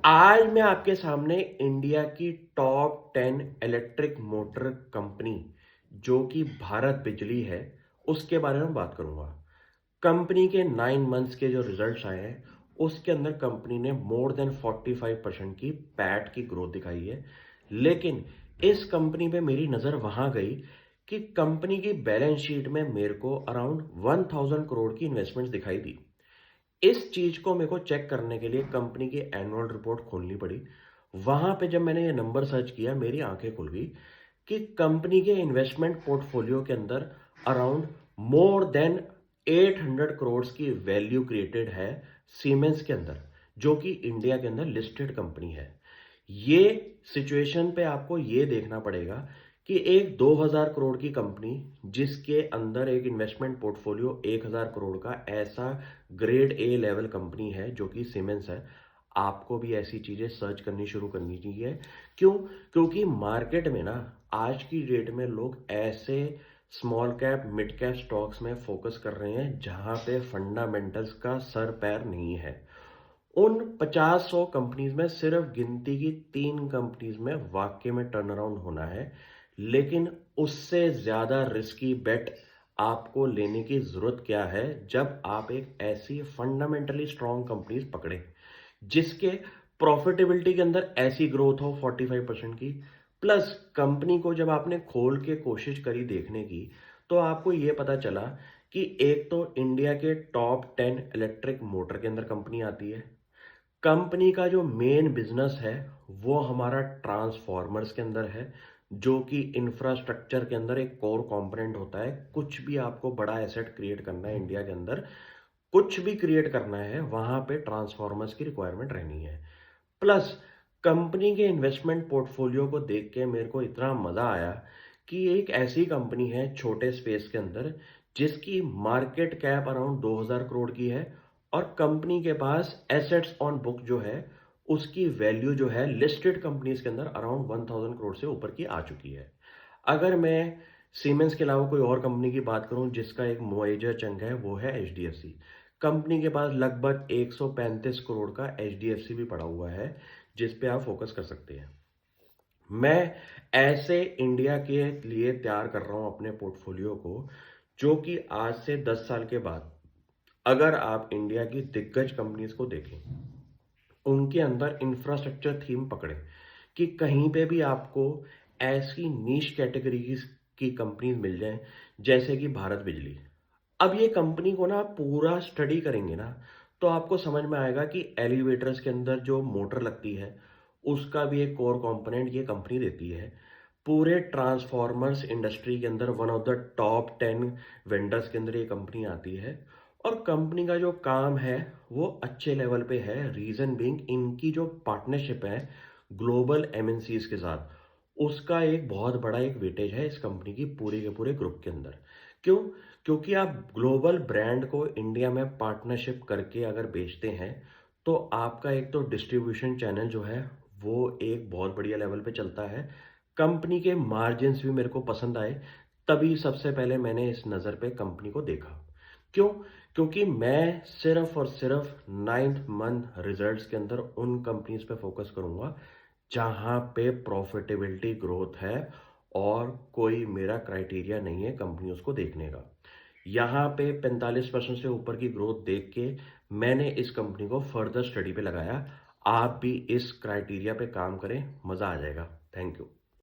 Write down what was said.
आज मैं आपके सामने इंडिया की टॉप 10 इलेक्ट्रिक मोटर कंपनी जो कि भारत बिजली है उसके बारे में बात करूंगा। कंपनी के 9 मंथ्स के जो रिजल्ट्स आए हैं उसके अंदर कंपनी ने मोर देन 45% की पैट की ग्रोथ दिखाई है। लेकिन इस कंपनी पे मेरी नज़र वहां गई कि कंपनी की बैलेंस शीट में मेरे को अराउंड 1000 करोड़ की इन्वेस्टमेंट दिखाई दी। इस चीज को मेरे को चेक करने के लिए कंपनी की एनुअल रिपोर्ट खोलनी पड़ी। वहां पे जब मैंने ये नंबर सर्च किया मेरी आंखें खुल गई कि कंपनी के इन्वेस्टमेंट पोर्टफोलियो के अंदर अराउंड मोर देन 800 करोड़ की वैल्यू क्रिएटेड है सीमेंस के अंदर, जो कि इंडिया के अंदर लिस्टेड कंपनी है। ये सिचुएशन पे आपको ये देखना पड़ेगा कि एक 2000 करोड़ की कंपनी जिसके अंदर एक इन्वेस्टमेंट पोर्टफोलियो 1000 करोड़ का ऐसा ग्रेड ए लेवल कंपनी है जो कि सीमेंस है, आपको भी ऐसी चीजें सर्च करनी शुरू करनी चाहिए। क्यों? क्योंकि मार्केट में ना आज की डेट में लोग ऐसे small cap mid cap stocks में फोकस कर रहे हैं जहां पे फंडामेंटल्स का सर पैर नहीं है। उन 50-100 कंपनीज में सिर्फ गिनती की 3 कंपनीज में वाकई में टर्न अराउंड होना है। लेकिन उससे ज्यादा रिस्की बेट आपको लेने की जरूरत क्या है जब आप एक ऐसी फंडामेंटली स्ट्रांग कंपनीज पकड़े जिसके प्रॉफिटेबिलिटी के अंदर ऐसी ग्रोथ हो 45% की। प्लस कंपनी को जब आपने खोल के कोशिश करी देखने की तो आपको यह पता चला कि एक तो इंडिया के टॉप 10 इलेक्ट्रिक मोटर के अंदर कंपनी आती है। कंपनी का जो मेन बिजनेस है वो हमारा ट्रांसफॉर्मर्स के अंदर है, जो कि इंफ्रास्ट्रक्चर के अंदर एक कोर कंपोनेंट होता है। कुछ भी आपको बड़ा एसेट क्रिएट करना है इंडिया के अंदर, कुछ भी क्रिएट करना है वहां पे ट्रांसफॉर्मर्स की रिक्वायरमेंट रहनी है। प्लस कंपनी के इन्वेस्टमेंट पोर्टफोलियो को देख के मेरे को इतना मजा आया कि एक ऐसी कंपनी है छोटे स्पेस के अंदर जिसकी मार्केट कैप अराउंड 2000 करोड़ की है और कंपनी के पास एसेट्स ऑन बुक जो है उसकी वैल्यू जो है लिस्टेड कंपनीज के अंदर अराउंड 1000 करोड़ से ऊपर की आ चुकी है। अगर मैं सीमेंस के अलावा कोई और कंपनी की बात करूं जिसका एक मेजर चंक है वो है एचडीएफसी। कंपनी के पास लगभग 135 करोड़ का एचडीएफसी भी पड़ा हुआ है जिस पे आप फोकस कर सकते हैं। मैं ऐसे इंडिया के लिए तैयार कर रहा हूं अपने पोर्टफोलियो को जो कि आज से 10 साल के बाद अगर आप इंडिया की दिग्गज कंपनीज को देखें, उनके अंदर इंफ्रास्ट्रक्चर थीम पकड़े कि कहीं पे भी आपको ऐसी नीश कैटेगरीज की कंपनीज मिल जाएं जैसे कि भारत बिजली। अब ये कंपनी को ना आप पूरा स्टडी करेंगे ना तो आपको समझ में आएगा कि एलिवेटर्स के अंदर जो मोटर लगती है उसका भी एक कोर कंपोनेंट ये कंपनी देती है। पूरे ट्रांसफॉर्मर्स इंडस्ट्री के अंदर one of the top 10 vendors के अंदर ये कंपनी आती है। और कंपनी का जो काम है वो अच्छे लेवल पे है। रीजन बीइंग इनकी जो पार्टनरशिप है ग्लोबल एमएनसीज के साथ, उसका एक बहुत बड़ा एक वेटेज है इस कंपनी की पूरे के पूरे ग्रुप के अंदर। क्यों? क्योंकि आप ग्लोबल ब्रांड को इंडिया में पार्टनरशिप करके अगर बेचते हैं तो आपका एक तो डिस्ट्रीब्यूशन चैनल जो है वो एक बहुत बढ़िया लेवल पे चलता है। कंपनी के मार्जिन्स भी मेरे को पसंद आए, तभी सबसे पहले मैंने इस नज़र पे कंपनी को देखा। क्यों? क्योंकि मैं सिर्फ और सिर्फ 9th मंथ रिजल्ट्स के अंदर उन कंपनीज पे फोकस करूंगा जहां पे प्रॉफिटेबिलिटी ग्रोथ है और कोई मेरा क्राइटेरिया नहीं है कंपनियों को देखने का। यहाँ पे 45% से ऊपर की ग्रोथ देख के मैंने इस कंपनी को फर्दर स्टडी पे लगाया। आप भी इस क्राइटेरिया पे काम करें, मजा आ जाएगा। Thank you.